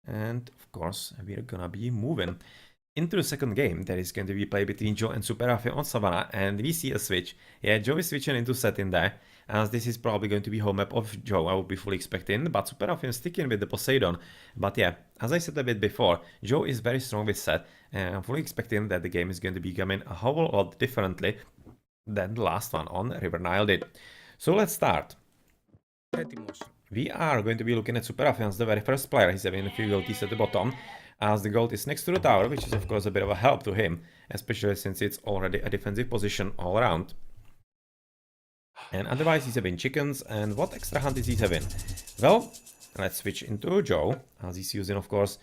And of course, we're gonna be moving into the second game. That is going to be played between Joe and SuperAfim on Savannah, and we see a switch. Yeah, Joe is switching into set in there, as this is probably going to be home map of Joe, I would be fully expecting, but SuperAfim sticking with the Poseidon. But yeah, as I said a bit before, Joe is very strong with set, and I'm fully expecting that the game is going to be coming a whole lot differently than the last one on River Nile did. So let's start. We are going to be looking at SuperAfim as the very first player. He's having a few goalties at the bottom, as the gold is next to the tower, which is of course a bit of a help to him, especially since it's already a defensive position all around. And otherwise he's having chickens, and what extra hunt is he having? Well, let's switch into Joe, as he's using of course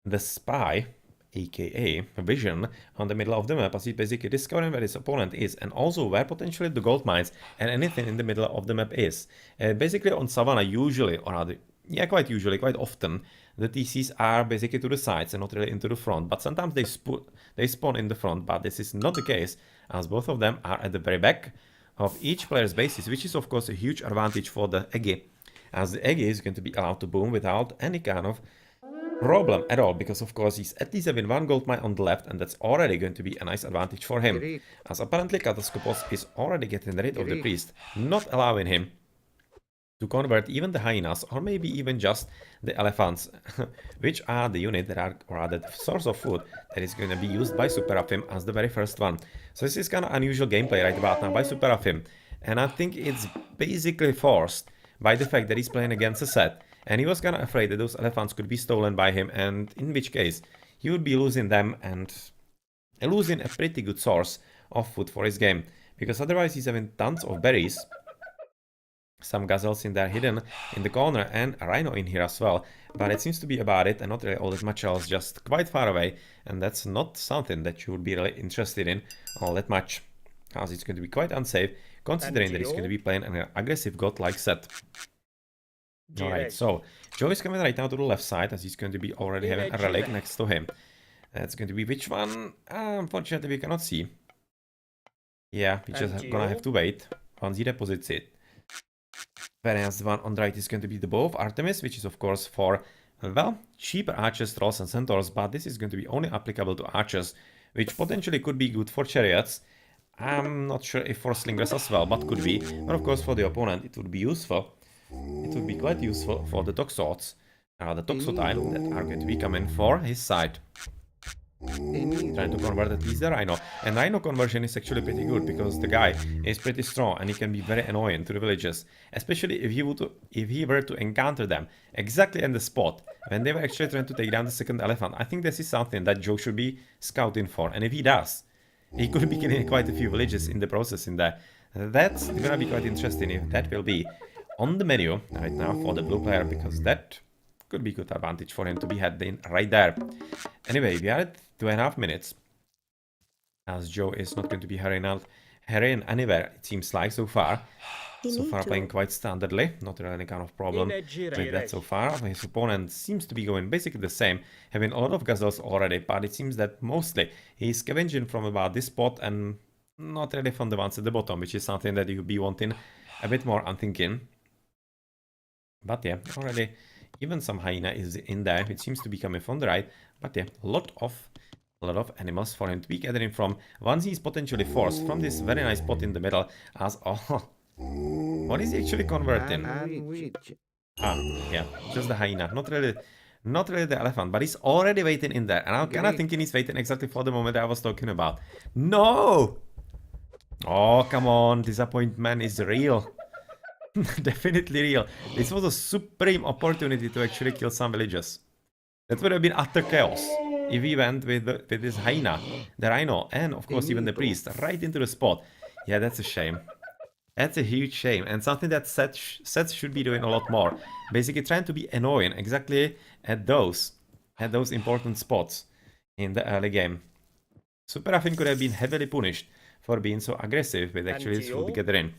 the spy, aka vision, on the middle of the map, as he's basically discovering where his opponent is, and also where potentially the gold mines and anything in the middle of the map is. Basically on Savannah usually, or rather, yeah, quite usually, quite often, the TCs are basically to the sides and not really into the front, but sometimes they spawn in the front, but this is not the case, as both of them are at the very back of each player's bases, which is of course a huge advantage for the Eggy, as the Eggy is going to be allowed to boom without any kind of problem at all, because of course he's at least having one gold mine on the left, and that's already going to be a nice advantage for him, as apparently Kataskopos is already getting rid of the priest, not allowing him to convert even the hyenas, or maybe even just the elephants, which are the unit that are, or rather the source of food that is going to be used by SuperAfim as the very first one. So this is kind of unusual gameplay right about now by SuperAfim, and I think it's basically forced by the fact that he's playing against a set, and he was kind of afraid that those elephants could be stolen by him, and in which case he would be losing them and losing a pretty good source of food for his game, because otherwise he's having tons of berries, some gazelles in there hidden in the corner, and a rhino in here as well, but it seems to be about it, and not really all that much else, just quite far away, and that's not something that you would be really interested in all that much, as it's going to be quite unsafe, considering that he's going to be playing an aggressive god-like set. Alright, so Joe is coming right now to the left side, as he's going to be already having a relic next to him. That's going to be which one? Unfortunately, we cannot see. Yeah, we just gonna have to wait once he deposits it. Whereas the one on the right is going to be the bow of Artemis, which is of course for, well, cheaper archers, trolls and centaurs, but this is going to be only applicable to archers, which potentially could be good for chariots. I'm not sure if for slingers as well, but could be. But of course for the opponent it would be useful. It would be quite useful for the toxots, the toxotile that are going to be coming for his side. Trying to convert at least the rhino, and rhino conversion is actually pretty good because the guy is pretty strong and he can be very annoying to the villagers, especially if he were to encounter them exactly in the spot when they were actually trying to take down the second elephant. I think this is something that Joe should be scouting for, and if he does, he could be killing quite a few villages in the process in there. That's gonna be quite interesting if that will be on the menu right now for the blue player, because that could be good advantage for him to be had in right there. Anyway, we are at 2.5 minutes, as Joe is not going to be hurrying anywhere, it seems like, so far. So far playing quite standardly, not really any kind of problem with that so far. His opponent seems to be going basically the same, having a lot of gazelles already, but it seems that mostly he's scavenging from about this spot and not really from the ones at the bottom, which is something that you'd be wanting a bit more, I'm thinking. But yeah, already even some hyena is in there, which seems to be coming from the right. But yeah, a lot of animals for him to be gathering from once he's potentially forced from this very nice spot in the middle. As what is he actually converting? Yeah, just the hyena, not really the elephant, but he's already waiting in there, and I'm kind of thinking he's waiting exactly for the moment I was talking about. No! Oh, come on, disappointment is real. Definitely real. This was a supreme opportunity to actually kill some villagers. That would have been utter chaos if we went with this hyena, the rhino, and of course even the priest right into the spot. Yeah, that's a shame. That's a huge shame, and something that sets should be doing a lot more. Basically trying to be annoying exactly at those important spots in the early game. SuperAfim could have been heavily punished for being so aggressive with actually his food gathering.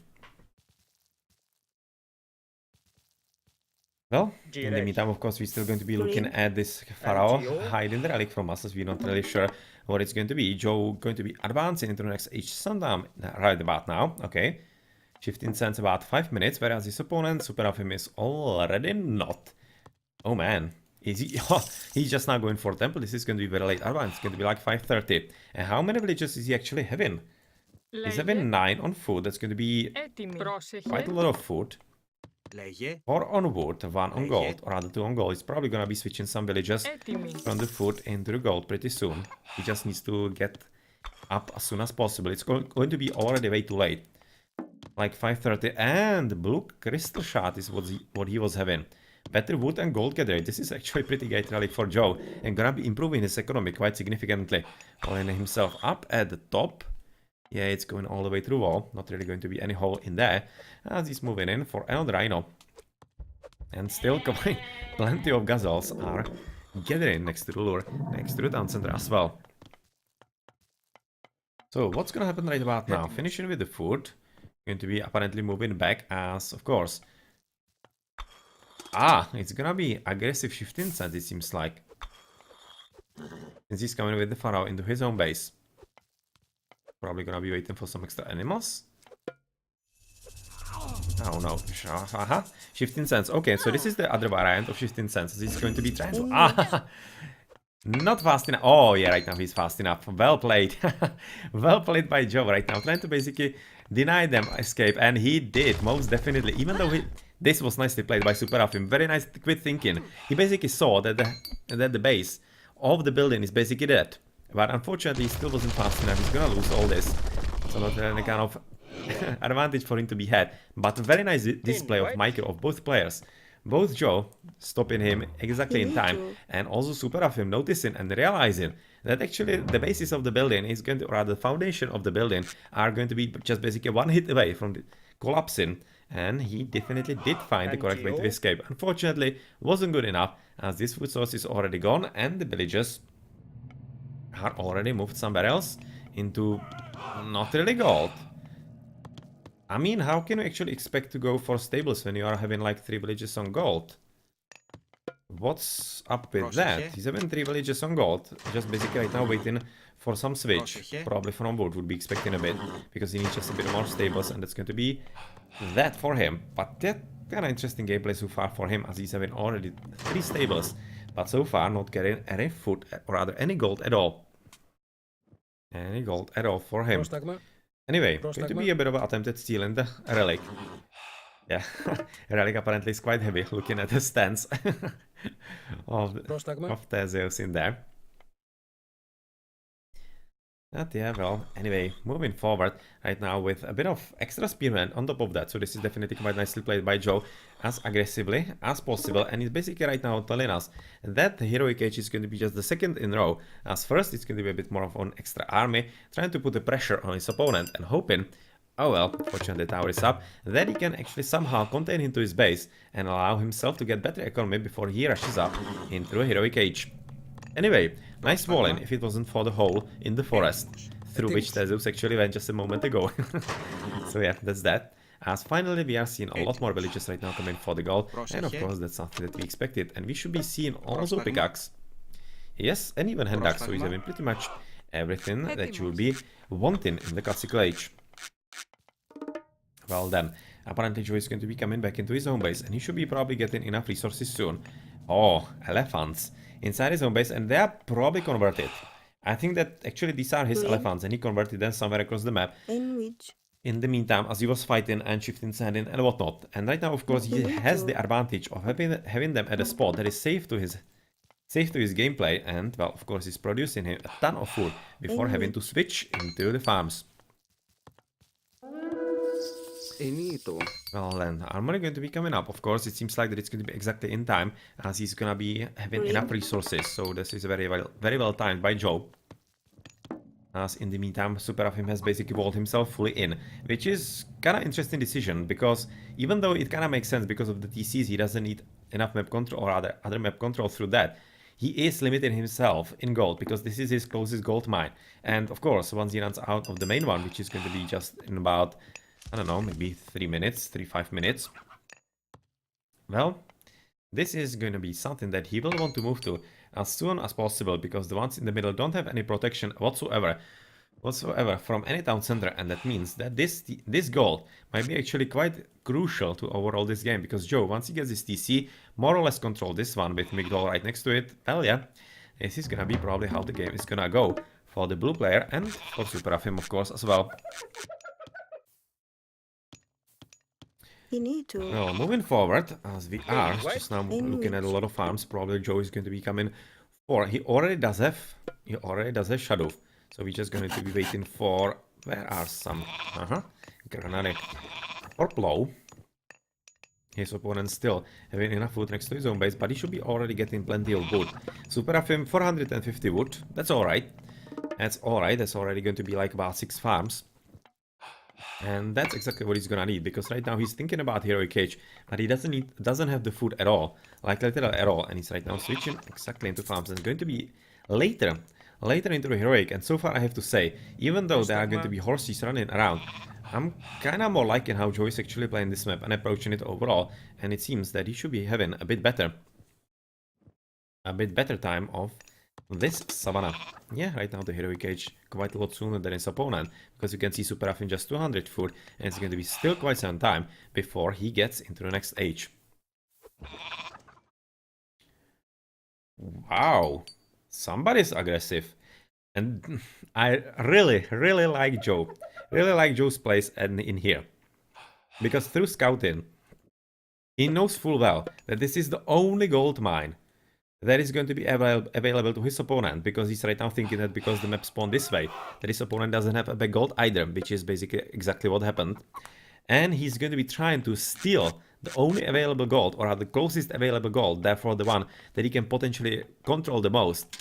Well, in the meantime, of course, we're still going to be looking at this Pharaoh hiding the relic from us, as we're not really sure what it's going to be. Joe going to be advancing into the next Age Sundown right about now, okay. 15 cents about 5 minutes, whereas his opponent, SuperAfim, is already not. Oh man, Is he? Oh, he's just now going for temple. This is going to be very late advance. It's going to be like 5:30. And how many villages is he actually having? He's having 9 on food. That's going to be quite a lot of food. 4 on wood, 1 on gold, or rather 2 on gold. He's probably going to be switching some villages from the food into the gold pretty soon. He just needs to get up as soon as possible. It's going to be already way too late. Like 5:30. And blue crystal shard is what he was having. Better wood and gold gathering. This is actually pretty great relic for Joe. And gonna be improving his economy quite significantly. Holding himself up at the top. Yeah, it's going all the way through wall. Not really going to be any hole in there. As he's moving in for another rhino. And still coming. Plenty of gazelles are gathering next to the lure. Next to the town center as well. So what's gonna happen right about now? Finishing with the food. Going to be apparently moving back as, of course. It's gonna be aggressive 15 cents, it seems like. Since he's coming with the pharaoh into his own base. Probably gonna be waiting for some extra animals. Oh no. 15 cents. Okay, so this is the other variant of 15 cents. He's going to be trying to... Not fast enough. Oh, yeah, right now he's fast enough. Well played. Well played by Joe right now. Trying to basically deny them escape. And he did, most definitely. Even though this was nicely played by SuperAfim. Very nice, quick thinking. He basically saw that the base of the building is basically dead. But unfortunately, he still wasn't fast enough. He's gonna lose all this. So not any kind of advantage for him to be had. But very nice display of micro of both players. Both Joe stopping him exactly in time, and also SuperAfim noticing and realizing that actually the basis of the building is going to, or rather the foundation of the building, are going to be just basically one hit away from collapsing. And he definitely did find the correct way to escape. Unfortunately, wasn't good enough, as this food source is already gone, and the villagers are already moved somewhere else into not really gold. I mean, how can you actually expect to go for stables when you are having like 3 villages on gold? What's up with that? He's having 3 villages on gold, just basically right now waiting for some switch. Probably from wood, would be expecting a bit, because he needs just a bit more stables, and that's going to be that for him. But that kind of interesting gameplay so far for him, as he's having already 3 stables, but so far not getting any food, or rather any gold at all. Any gold at all for him. Anyway, going to be a bit of an attempt at stealing the relic. Yeah, relic apparently is quite heavy, looking at the stance of Theseus in there. But yeah, well, anyway, moving forward right now with a bit of extra spearmen on top of that. So this is definitely quite nicely played by Joe, as aggressively as possible. And he's basically right now telling us that the Heroic Age is going to be just the second in a row. As first, it's going to be a bit more of an extra army, trying to put the pressure on his opponent and hoping, oh well, fortunately the tower is up, that he can actually somehow contain him to his base and allow himself to get better economy before he rushes up into a Heroic Age. Anyway, nice walling if it wasn't for the hole in the forest, through which Theseus actually went just a moment ago. So yeah, that's that. As finally we are seeing a lot more villages right now coming for the gold, and of course that's something that we expected. And we should be seeing also pickaxe. Yes, and even hand axe, so he's having pretty much everything that you will be wanting in the Classical Age. Well then, apparently Joe is going to be coming back into his home base, and he should be probably getting enough resources soon. Oh, elephants inside his home base, and they are probably converted. I think that actually these are his elephants, and he converted them somewhere across the map. In the meantime, as he was fighting and shifting sanding and whatnot. And right now, of course, he has the advantage of having them at a spot that is safe to his gameplay, and well, of course, he's producing him a ton of food before having to switch into the farms. Well then, armory going to be coming up. Of course, it seems like that it's going to be exactly in time, as he's gonna be having enough resources. So this is very well timed by Joe. As in the meantime, SuperAfim has basically walled himself fully in, which is kind of interesting decision, because even though it kind of makes sense because of the TCs, he doesn't need enough map control or other map control through that. He is limiting himself in gold, because this is his closest gold mine. And of course, once he runs out of the main one, which is going to be just in about, I don't know, maybe 5 minutes. Well, this is going to be something that he will want to move to as soon as possible, because the ones in the middle don't have any protection whatsoever. whatsoever from any town center, and that means that this gold might be actually quite crucial to overall this game, because Joe, once he gets this TC, more or less control this one with Migdol right next to it. Well, yeah, this is gonna be probably how the game is gonna go for the blue player and for SuperAfim, of course, as well. Well, moving forward, as we are just now looking at a lot of farms, probably Joe is going to be coming for. He already does have Shadow, so we're just going to be waiting for. Where are some? Granadic or Plow. His opponent still having enough wood next to his own base, but he should be already getting plenty of wood. SuperAfim 450 wood. That's all right. That's all right. That's already going to be like about 6 farms. And that's exactly what he's gonna need, because right now he's thinking about Heroic Age, but he doesn't have the food at all, like literally at all, and he's right now switching exactly into farms. And it's going to be later into the Heroic, and so far I have to say, even though there are going to be horses running around, I'm kinda more liking how Joe is actually playing this map and approaching it overall, and it seems that he should be having a bit better time of this Savannah. Yeah, right now the Heroic Age quite a lot sooner than his opponent, because you can see SuperAfim just 200 food, and it's going to be still quite some time before he gets into the next age. Wow, somebody's aggressive. And I really like Joe. Really like Joe's plays in here. Because through scouting, he knows full well that this is the only gold mine that is going to be available to his opponent, because he's right now thinking that because the map spawned this way, that his opponent doesn't have a back gold either, which is basically exactly what happened. And he's going to be trying to steal the only available gold, or the closest available gold, therefore the one that he can potentially control the most.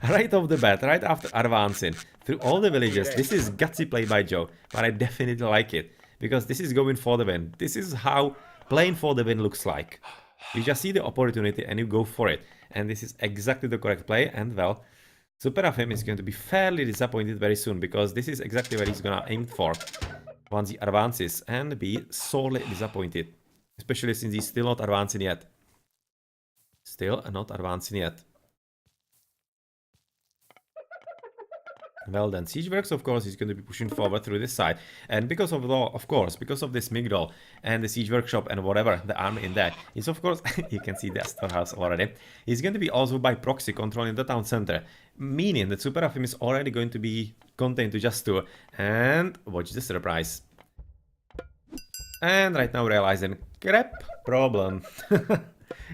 Right off the bat, right after advancing through all the villages. This is gutsy play by Joe, but I definitely like it, because this is going for the win. This is how playing for the win looks like. You just see the opportunity and you go for it. And this is exactly the correct play. And well, SuperAfim is going to be fairly disappointed very soon, because this is exactly where he's gonna aim for once he advances, and be sorely disappointed. Especially since he's still not advancing yet. Still not advancing yet. Well then, Siegeworks, of course, is going to be pushing forward through this side. And because of this Migdol and the Siege Workshop and whatever, the army in there, is of course, you can see the storehouse already, he's going to be also by proxy controlling the town center. Meaning that SuperAfim is already going to be contained to just 2. And watch the surprise. And right now realizing, crap problem.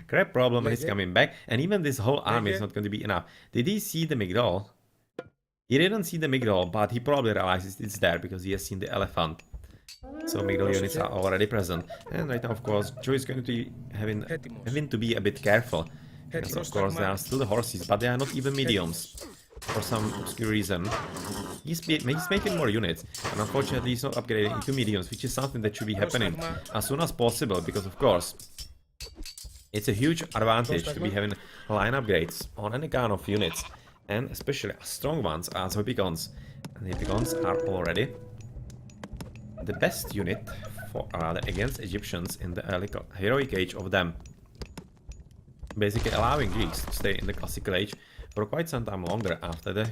Crap problem is coming back. And even this whole army is not going to be enough. Did he see the Migdol? He didn't see the Migdol, but he probably realizes it's there because he has seen the elephant. So Migdol units are already present. And right now, of course, Joe is going to be having to be a bit careful. Because of course there are still the horses, but they are not even mediums. For some obscure reason. He's making more units, and unfortunately he's not upgrading into mediums, which is something that should be happening as soon as possible, because of course it's a huge advantage to be having line upgrades on any kind of units. And especially strong ones as Hippicons. And Hippicons are already the best unit for against Egyptians in the early heroic age of them. Basically allowing Greeks to stay in the classical age for quite some time longer after the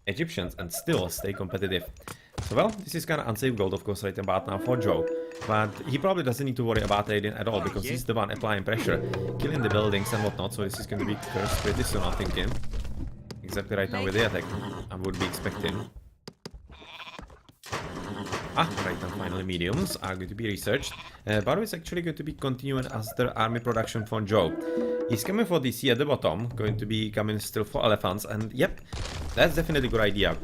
Egyptians and still stay competitive. So well, this is kind of unsafe gold, of course, right about now for Joe. But he probably doesn't need to worry about trading at all, because he's the one applying pressure, killing the buildings and whatnot, so this is going to be cursed pretty soon, I'm thinking. Exactly right now with the attack, I would be expecting. Right now finally mediums are going to be researched. Baru is actually going to be continuing as the army production for Joe. He's coming for DC at the bottom, going to be coming still for elephants, and yep, that's definitely a good idea.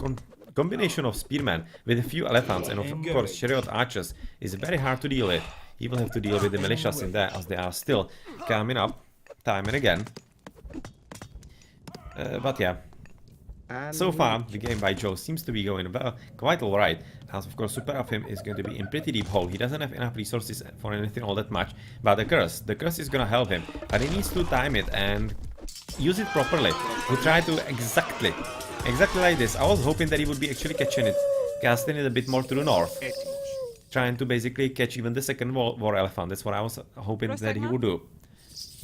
Combination of spearmen with a few elephants and of course chariot archers is very hard to deal with. He will have to deal with the militias in there, as they are still coming up time and again. But yeah. So far, the game by Joe seems to be going well, quite alright, as of course SuperAfim is going to be in pretty deep hole. He doesn't have enough resources for anything all that much, but the curse is gonna help him, but he needs to time it and use it properly, to try to exactly like this. I was hoping that he would be actually catching it, casting it a bit more to the north, trying to basically catch even the second war elephant. That's what I was hoping that he would do.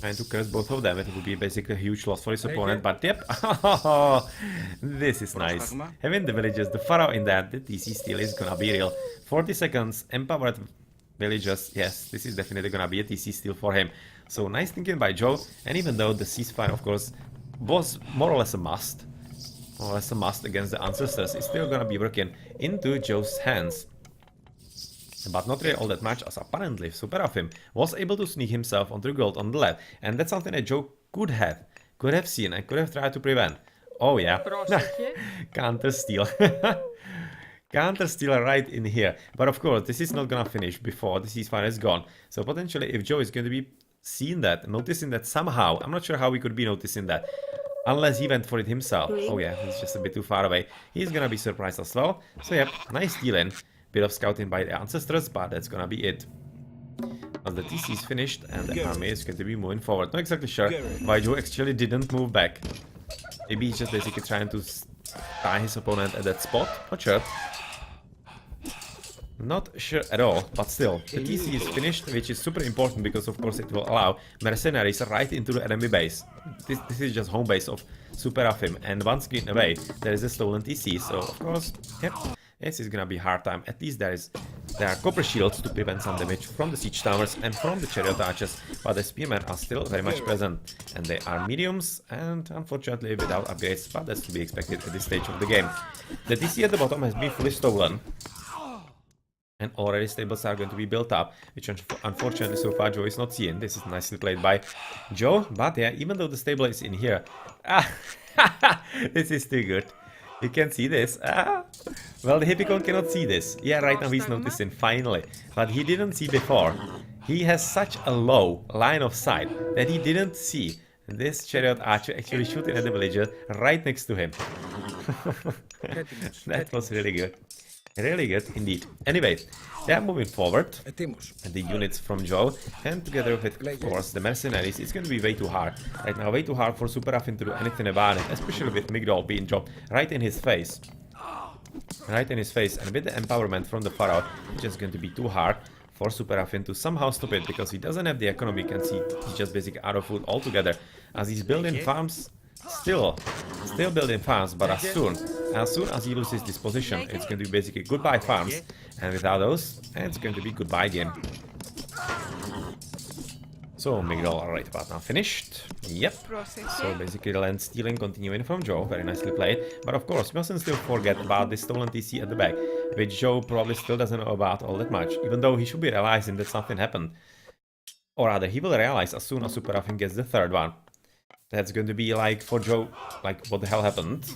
Trying to curse both of them, it would be basically a huge loss for his opponent, but yep, this is nice. Having the villagers, the pharaoh in that, the TC steal is gonna be real. 40 seconds, empowered villagers, yes, this is definitely gonna be a TC steal for him. So nice thinking by Joe, and even though the ceasefire, of course, was more or less a must, against the ancestors, it's still gonna be working into Joe's hands. But not really all that much, as apparently SuperAfim was able to sneak himself onto gold on the left, and that's something that Joe could have seen and could have tried to prevent. Oh yeah, counter steal. Counter steal right in here. But of course, this is not gonna finish before the ceasefire is gone. So potentially, if Joe is going to be seeing that, noticing that somehow, I'm not sure how we could be noticing that, unless he went for it himself. Oh yeah, he's just a bit too far away. He's gonna be surprised as well. So yep, nice stealing. Bit of scouting by the ancestors, but that's gonna be it. As the TC is finished and the army is going to be moving forward. Not exactly sure why Joe actually didn't move back. Maybe he's just basically trying to tie his opponent at that spot. Not sure. Not sure at all, but still, the TC is finished, which is super important because of course it will allow mercenaries right into the enemy base. This is just home base of SuperAfim, and one screen away there is a stolen TC, so of course, yep, this is gonna be a hard time. At least there are copper shields to prevent some damage from the siege towers and from the chariot archers, but the spearmen are still very much present, and they are mediums and unfortunately without upgrades, but that's to be expected at this stage of the game. The TC at the bottom has been fully stolen, and already stables are going to be built up, which unfortunately so far Joe is not seeing. This is nicely played by Joe, but yeah, even though the stable is in here, this is too good. You can see this. Well, the Hippicon cannot see this. Yeah, right now he's noticing, finally. But he didn't see before. He has such a low line of sight that he didn't see this chariot archer actually shooting at the villager right next to him. That was really good. Really good indeed. Anyway, they are moving forward. The units from Joe, and together with, of course, the mercenaries, it's going to be way too hard. Right now, way too hard for SuperAfim to do anything about it, especially with Migdol being dropped right in his face. Right in his face, and with the empowerment from the Pharaoh, it's just going to be too hard for SuperAfim to somehow stop it, because he doesn't have the economy, you can see he's just basically out of food altogether. As he's building farms, still building farms, but as soon as he loses this position, it's going to be basically goodbye farms, and without those, it's going to be goodbye game. So Migdol right about now finished. Yep. So basically the land stealing continuing from Joe, very nicely played. But of course, we mustn't still forget about this stolen TC at the back, which Joe probably still doesn't know about all that much, even though he should be realizing that something happened. Or rather, he will realize as soon as SuperAfim gets the third one. That's going to be like, for Joe, like, what the hell happened?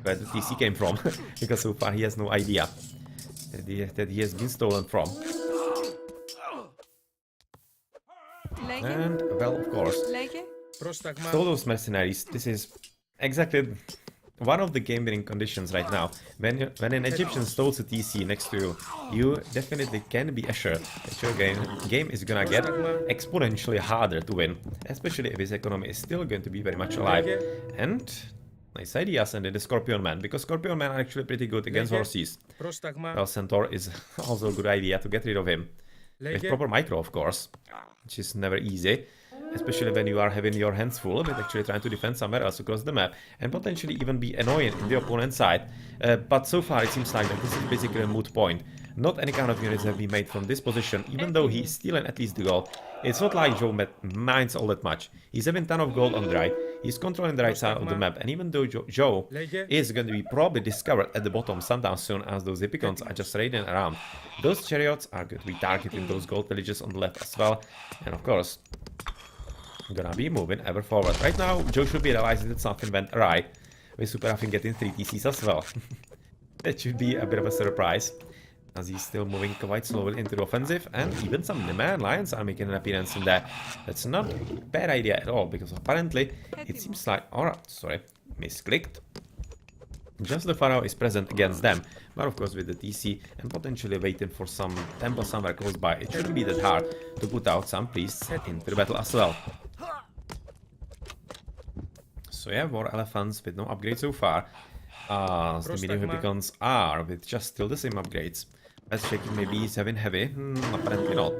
Where the TC came from, because so far he has no idea that he has been stolen from. And, well, of course, all those mercenaries, this is exactly one of the game-winning conditions right now. When an Egyptian stoles a TC next to you, you definitely can be assured that your game is gonna get exponentially harder to win, especially if his economy is still going to be very much alive. And nice idea sending the Scorpion Man, because Scorpion Men are actually pretty good against horses. Well, Centaur is also a good idea to get rid of him. With proper micro, of course, which is never easy. Especially when you are having your hands full with actually trying to defend somewhere else across the map, and potentially even be annoying in the opponent's side. But so far it seems like that this is basically a moot point. Not any kind of units have been made from this position, even though he's stealing at least the gold. It's not like Joe minds all that much. He's having a ton of gold on the right, he's controlling the right side of the map, and even though Joe is going to be probably discovered at the bottom sometime soon, as those Hippicons are just raiding around, those chariots are going to be targeting those gold villages on the left as well, and of course, gonna be moving ever forward. Right now, Joe should be realizing that something went awry, with SuperAfim getting 3 TCs as well. That should be a bit of a surprise, as he's still moving quite slowly into the offensive, and even some Neman Lions are making an appearance in there. That's not a bad idea at all, because apparently it seems like... Alright, sorry, misclicked. Just the Pharaoh is present against them, but of course with the TC and potentially waiting for some temple somewhere close by, it shouldn't be that hard to put out some priests into the battle as well. So yeah, war elephants with no upgrades so far. The medium Hippicons are with just still the same upgrades. Let's check if maybe he's having heavy. Apparently not.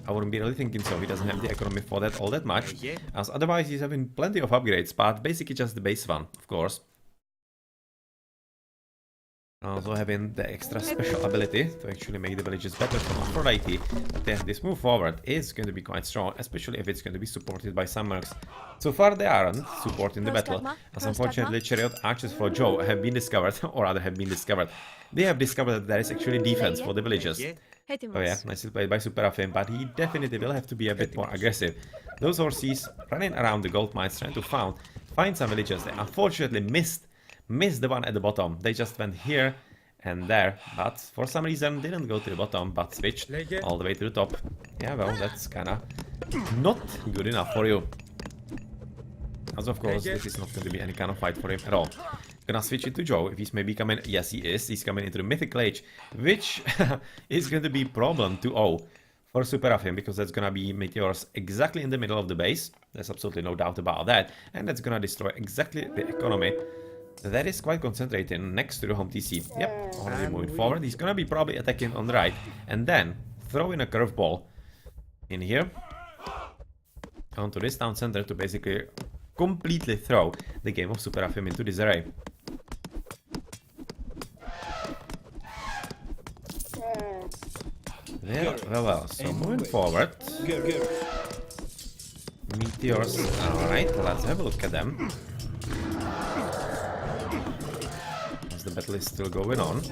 I wouldn't be really thinking so. He doesn't have the economy for that all that much. As otherwise he's having plenty of upgrades, but basically just the base one, of course. Also having the extra special ability to actually make the villages better from Aphrodite. But yeah, this move forward is going to be quite strong, especially if it's going to be supported by some mercs. So far they aren't supporting the battle, as unfortunately chariot archers for Joe have been discovered, or rather have been discovered. They have discovered that there is actually defense for the villages. Oh yeah, nicely played by SuperAfim, but he definitely will have to be a bit more aggressive. Those horses running around the gold mines trying to find some villages. They unfortunately missed the one at the bottom. They just went here and there, but for some reason didn't go to the bottom, but switched all the way to the top. Yeah, well, that's kinda not good enough for you. As of course, this is not going to be any kind of fight for him at all. Gonna switch it to Joe. If he's maybe coming, yes he is, he's coming into the mythical age, which is going to be problem 2-0 for SuperAfim, because that's gonna be meteors exactly in the middle of the base. There's absolutely no doubt about that, and that's gonna destroy exactly the economy that is quite concentrated next to the home TC. Yep, already moving forward. He's gonna be probably attacking on the right, and then throwing a curveball in here onto this town center to basically completely throw the game of SuperAfim into disarray. There, well, so moving forward. Meteors, alright, let's have a look at them. As the battle is still going on.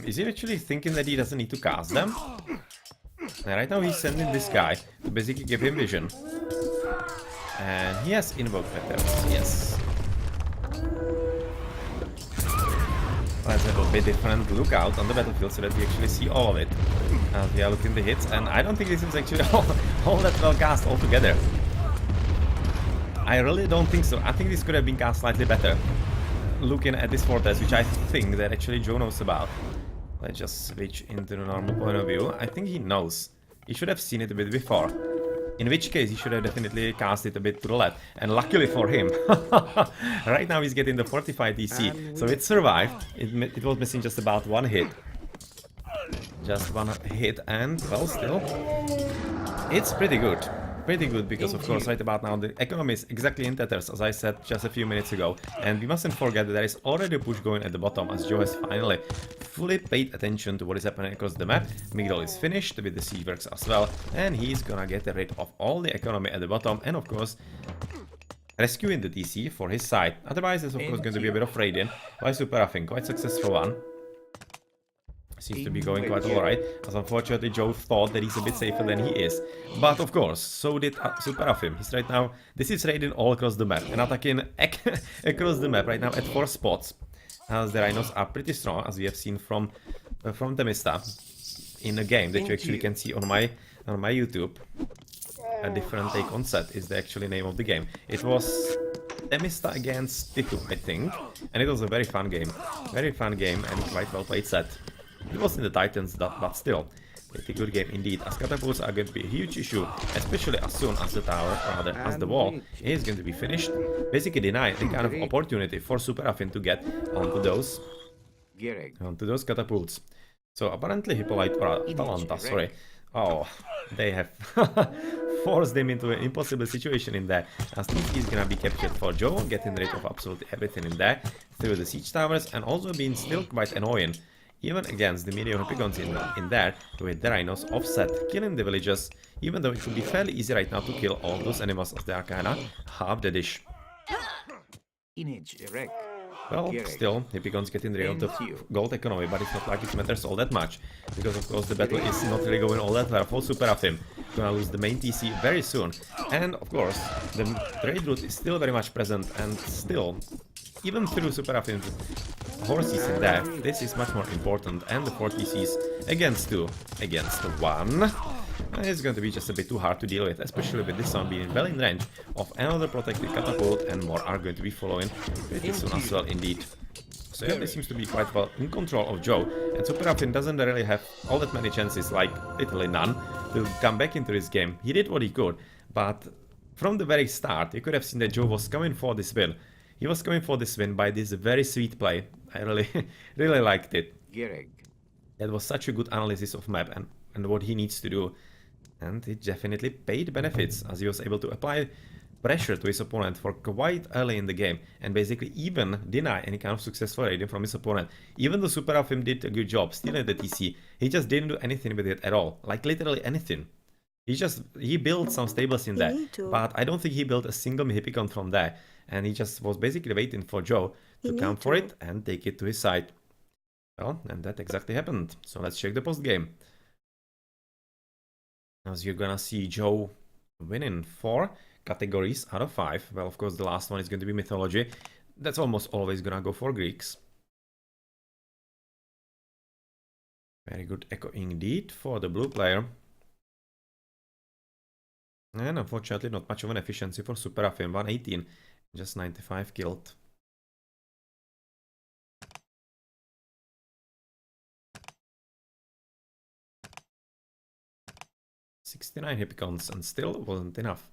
Is he actually thinking that he doesn't need to cast them? And right now he's sending this guy to basically give him vision. And he has invoked meteors, yes. Let's have a bit different look out on the battlefield so that we actually see all of it. As we are looking at the hits, and I don't think this is actually all that well cast altogether. I really don't think so. I think this could have been cast slightly better. Looking at this fortress, which I think that actually Joe knows about. Let's just switch into the normal point of view. I think he knows. He should have seen it a bit before. In which case, he should have definitely cast it a bit to the left. And luckily for him, right now he's getting the fortified DC. So it survived. It was missing just about one hit. Just one hit, and, well, still, it's pretty good. Pretty good, because of course right about now the economy is exactly in tatters, as I said just a few minutes ago, and we mustn't forget that there is already a push going at the bottom, as Joe has finally fully paid attention to what is happening across the map. Migdal is finished with the siege works as well, and he's gonna get rid of all the economy at the bottom, and of course rescuing the DC for his side. Otherwise there's of course going to be a bit of raiding by SuperAfim, quite successful one. Seems to be going quite alright, as unfortunately Joe thought that he's a bit safer than he is. But of course, so did SuperAfim. He's right now, this is raiding all across the map and attacking across the map right now at 4 spots. As the rhinos are pretty strong, as we have seen from Temista in a game that you actually can see on my YouTube. A different take on set is the actual name of the game. It was Temista against Titu, I think, and it was a very fun game. Very fun game and quite well played set. It was in the Titans, but still, pretty good game indeed, as catapults are going to be a huge issue, especially as soon as the tower, or rather as the wall, is going to be finished, basically denying the kind of opportunity for SuperAfim to get onto those catapults. So apparently Hippolyte, or Atalanta, sorry, oh, they have forced them into an impossible situation in there, as TC is gonna be captured for Joe, getting rid of absolutely everything in there, through the siege towers, and also being still quite annoying. Even against the medium Hepicons in there, with the rhinos offset, killing the villagers, even though it would be fairly easy right now to kill all those animals as they are kinda half the dish. Well, still, Hepicons getting rid of the gold economy, but it's not like it matters all that much, because of course the battle is not really going all that well for SuperAfim. Gonna lose the main TC very soon, and of course, the trade route is still very much present, and still, even through SuperAfim's horses in there, this is much more important, and the 4 TCs against 2 against 1. It's going to be just a bit too hard to deal with, especially with this one being well in range of another protected catapult, and more are going to be following pretty soon as well indeed. So yeah, this seems to be quite well in control of Joe, and SuperAfim doesn't really have all that many chances, like literally none, to come back into this game. He did what he could, but from the very start you could have seen that Joe was coming for this win. He was coming for this win by this very sweet play, I really, really liked it. Gierig. That was such a good analysis of map and what he needs to do. And it definitely paid benefits, as he was able to apply pressure to his opponent for quite early in the game, and basically even deny any kind of successful raiding from his opponent. Even though SuperAfim did a good job stealing the TC, he just didn't do anything with it at all. Like literally anything. He built some stables in there, but I don't think he built a single Hippicon from there. And he just was basically waiting for Joe to come for it and take it to his side. Well, and that exactly happened. So let's check the post game. As you're gonna see Joe winning 4 categories out of 5. Well, of course, the last one is going to be mythology. That's almost always gonna go for Greeks. Very good echo indeed for the blue player. And unfortunately, not much of an efficiency for SuperAfim. 118, just 95 killed. $69 Hippicons, and still wasn't enough.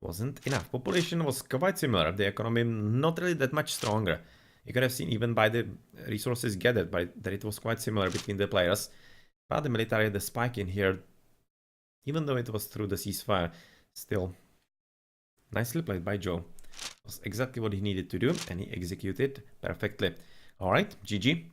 Wasn't enough. Population was quite similar. The economy not really that much stronger. You could have seen even by the resources gathered that it was quite similar between the players. But the military, the spike in here, even though it was through the ceasefire, still nicely played by Joe. It was exactly what he needed to do, and he executed perfectly. Alright, GG.